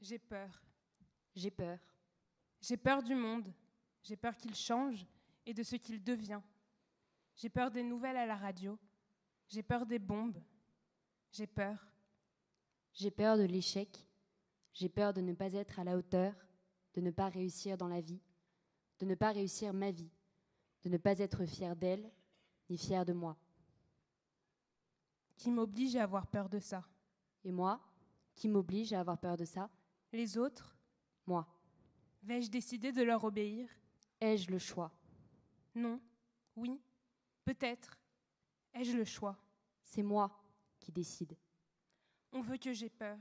J'ai peur. J'ai peur. J'ai peur du monde. J'ai peur qu'il change et de ce qu'il devient. J'ai peur des nouvelles à la radio. J'ai peur des bombes. J'ai peur. J'ai peur de l'échec. J'ai peur de ne pas être à la hauteur, de ne pas réussir dans la vie, de ne pas réussir ma vie, de ne pas être fière d'elle, ni fière de moi. Qui m'oblige à avoir peur de ça? Et moi, qui m'oblige à avoir peur de ça? Les autres? Moi. Vais-je décider de leur obéir? Ai-je le choix? Non. Oui. Peut-être. Ai-je le choix? C'est moi qui décide. On veut que j'aie peur.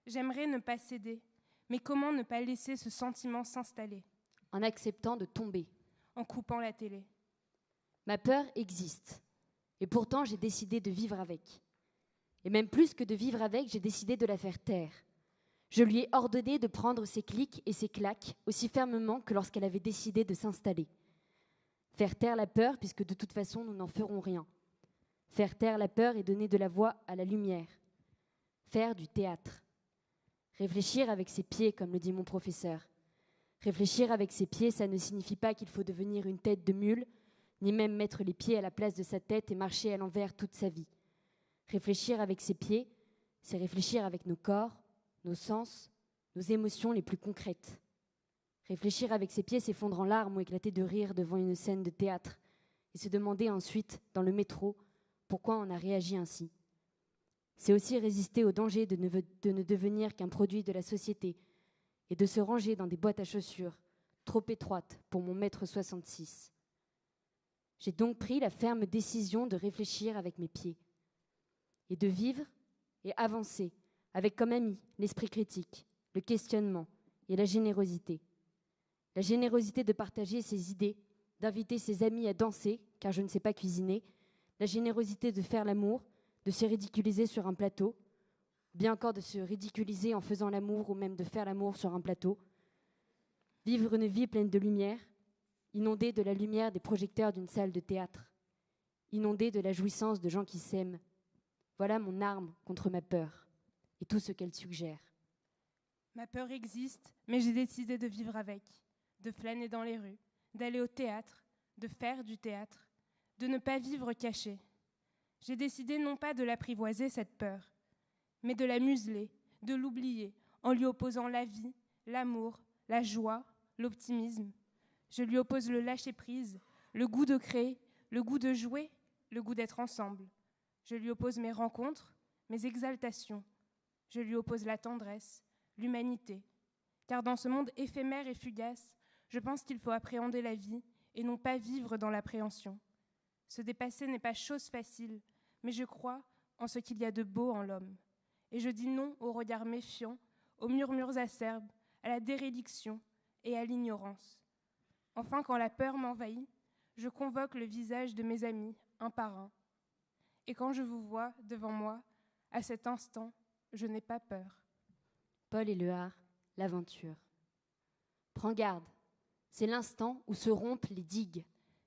J'aimerais ne pas céder. Mais comment ne pas laisser ce sentiment s'installer? En acceptant de tomber. En coupant la télé. Ma peur existe. Et pourtant, j'ai décidé de vivre avec. Et même plus que de vivre avec, j'ai décidé de la faire taire. Je lui ai ordonné de prendre ses clics et ses claques aussi fermement que lorsqu'elle avait décidé de s'installer. Faire taire la peur, puisque de toute façon, nous n'en ferons rien. Faire taire la peur et donner de la voix à la lumière. Faire du théâtre. Réfléchir avec ses pieds, comme le dit mon professeur. Réfléchir avec ses pieds, ça ne signifie pas qu'il faut devenir une tête de mule, ni même mettre les pieds à la place de sa tête et marcher à l'envers toute sa vie. Réfléchir avec ses pieds, c'est réfléchir avec nos corps, nos sens, nos émotions les plus concrètes. Réfléchir avec ses pieds, c'est fondre en larmes ou éclater de rire devant une scène de théâtre et se demander ensuite, dans le métro, pourquoi on a réagi ainsi. C'est aussi résister au danger de ne devenir qu'un produit de la société et de se ranger dans des boîtes à chaussures trop étroites pour mon mètre 66. J'ai donc pris la ferme décision de réfléchir avec mes pieds et de vivre et avancer avec comme ami l'esprit critique, le questionnement et la générosité. La générosité de partager ses idées, d'inviter ses amis à danser, car je ne sais pas cuisiner, la générosité de faire l'amour, de se ridiculiser sur un plateau, bien encore de se ridiculiser en faisant l'amour ou même de faire l'amour sur un plateau. Vivre une vie pleine de lumière, inondée de la lumière des projecteurs d'une salle de théâtre, inondée de la jouissance de gens qui s'aiment. Voilà mon arme contre ma peur et tout ce qu'elle suggère. Ma peur existe, mais j'ai décidé de vivre avec, de flâner dans les rues, d'aller au théâtre, de faire du théâtre, de ne pas vivre caché. J'ai décidé non pas de l'apprivoiser, cette peur, mais de la museler, de l'oublier, en lui opposant la vie, l'amour, la joie, l'optimisme. Je lui oppose le lâcher-prise, le goût de créer, le goût de jouer, le goût d'être ensemble. Je lui oppose mes rencontres, mes exaltations. Je lui oppose la tendresse, l'humanité. Car dans ce monde éphémère et fugace, je pense qu'il faut appréhender la vie et non pas vivre dans l'appréhension. Se dépasser n'est pas chose facile, mais je crois en ce qu'il y a de beau en l'homme. Et je dis non aux regards méfiants, aux murmures acerbes, à la déréliction et à l'ignorance. Enfin, quand la peur m'envahit, je convoque le visage de mes amis, un par un. Et quand je vous vois devant moi, à cet instant, je n'ai pas peur. Paul Éluard, l'aventure. Prends garde, c'est l'instant où se rompent les digues.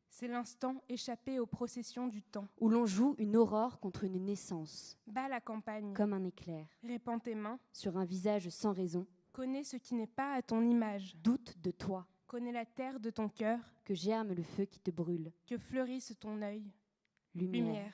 C'est l'instant échappé aux processions du temps. Où l'on joue une aurore contre une naissance. Bats la campagne. Comme un éclair. Répands tes mains. Sur un visage sans raison. Connais ce qui n'est pas à ton image. Doute de toi. Connais la terre de ton cœur. Que germe le feu qui te brûle. Que fleurisse ton œil. Lumière.